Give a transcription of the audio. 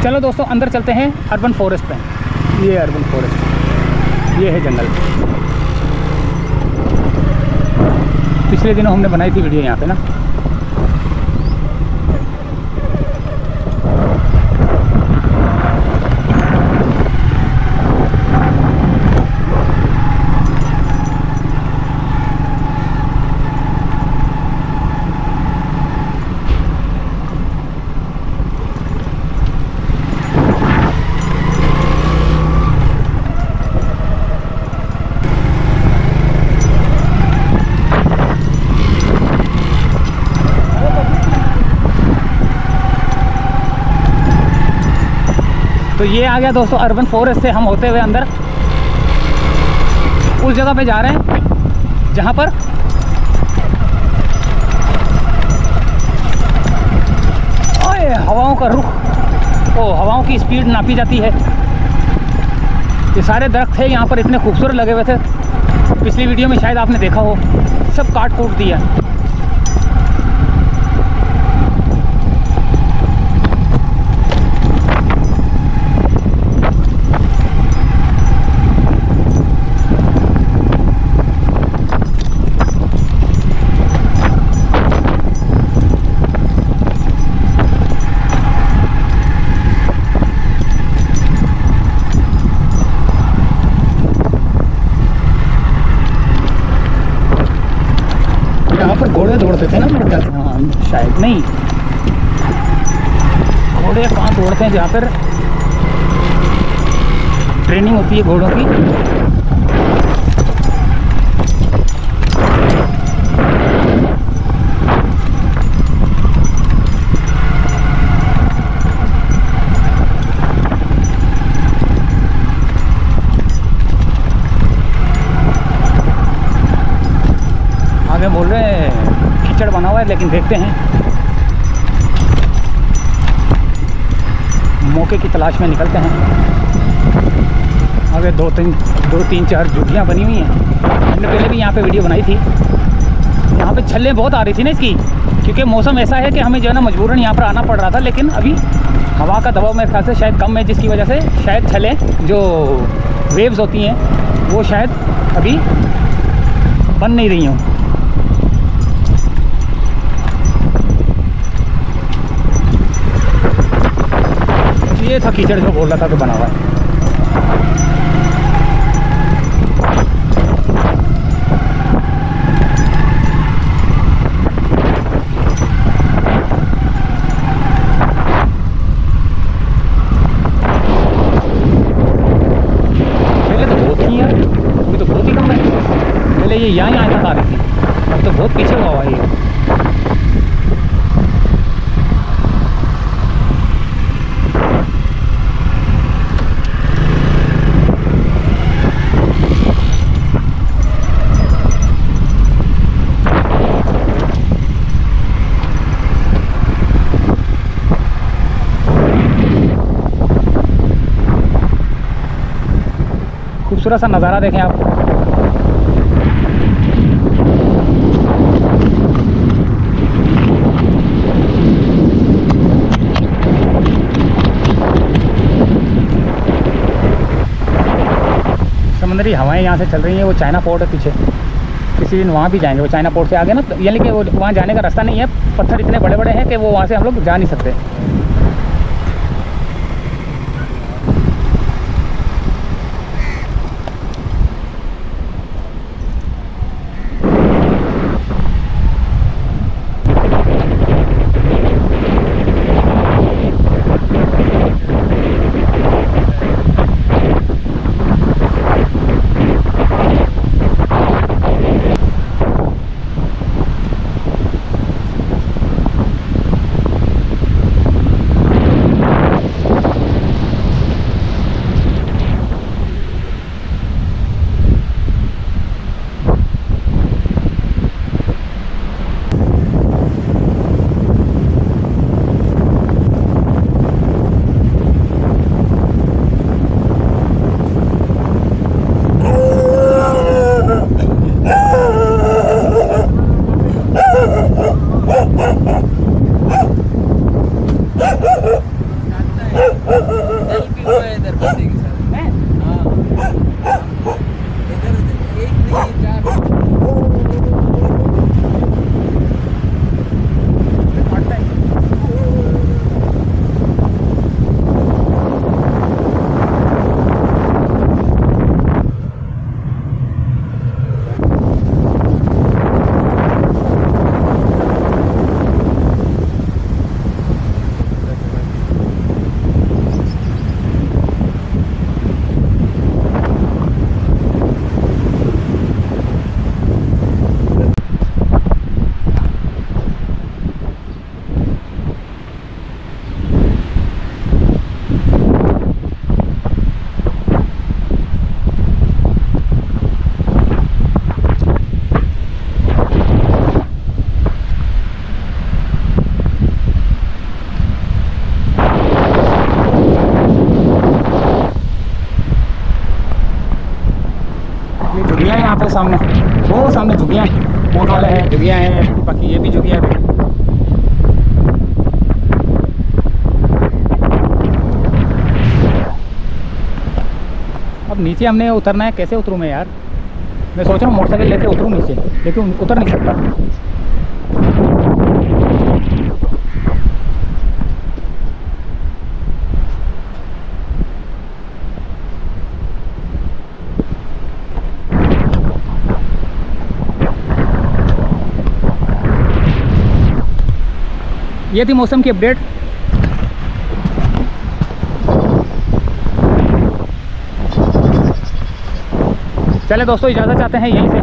चलो दोस्तों अंदर चलते हैं अर्बन फॉरेस्ट पे। ये अर्बन फॉरेस्ट, ये है जंगल। पिछले दिनों हमने बनाई थी वीडियो यहाँ पे ना। तो ये आ गया दोस्तों अर्बन फॉरेस्ट से हम होते हुए अंदर उस जगह पे जा रहे हैं जहाँ पर हवाओं का रुख, हवाओं की स्पीड नापी जाती है। ये सारे दरख्त थे यहाँ पर, इतने खूबसूरत लगे हुए थे। पिछली वीडियो में शायद आपने देखा हो, सब काट कूट दिया। घोड़े दौड़ते थे ना मेरे ख्याल से, हाँ शायद, नहीं घोड़े कहाँ दौड़ते हैं जहाँ पर ट्रेनिंग होती है घोड़ों की। आगे बोल रहे हैं कीचड़ बना हुआ है, लेकिन देखते हैं, मौके की तलाश में निकलते हैं। आगे दो तीन चार झुग्गियाँ बनी हुई हैं। हमने पहले भी यहाँ पे वीडियो बनाई थी। यहाँ पे छल्लें बहुत आ रही थी ना इसकी, क्योंकि मौसम ऐसा है कि हमें जो है ना मजबूरन यहाँ पर आना पड़ रहा था। लेकिन अभी हवा का दबाव मेरे ख्याल से शायद कम है, जिसकी वजह से शायद छल्लें जो वेव्स होती हैं वो शायद अभी बन नहीं रही हों। ये था कीचड़ जो बोल रहा था कि बना हुआ है। पहले तो बहुत ही यार, अभी तो बहुत ही कम है। पहले ये यहाँ तक आ रही थी, अब तो बहुत पीछे हुआ है ये। खूबसूरत सा नज़ारा देखें आप। समुद्री हवाएं यहाँ से चल रही हैं। वो चाइना पोर्ट है पीछे, किसी दिन वहाँ भी जाएंगे। वो चाइना पोर्ट से आगे ना, तो यानी कि वो वहाँ जाने का रास्ता नहीं है। पत्थर इतने बड़े बड़े हैं कि वो वहाँ से हम लोग जा नहीं सकते। भी हुआ है इधर बंदे के साथ। हैं? हाँ इधर एक नहीं 4 झुगियाँ यहाँ पे सामने, वो सामने झुगियाँ पोट वाले हैं, झुगियाँ हैं, बाकी ये भी झुगियाँ हैं। अब नीचे हमने उतरना है, कैसे उतरूँ मैं यार? मैं सोच रहा हूँ मोटरसाइकिल लेके उतरूँ नीचे, लेकिन उतर नहीं सकता। ये थी मौसम की अपडेट। चले दोस्तों, इजाज़त चाहते हैं यहीं से।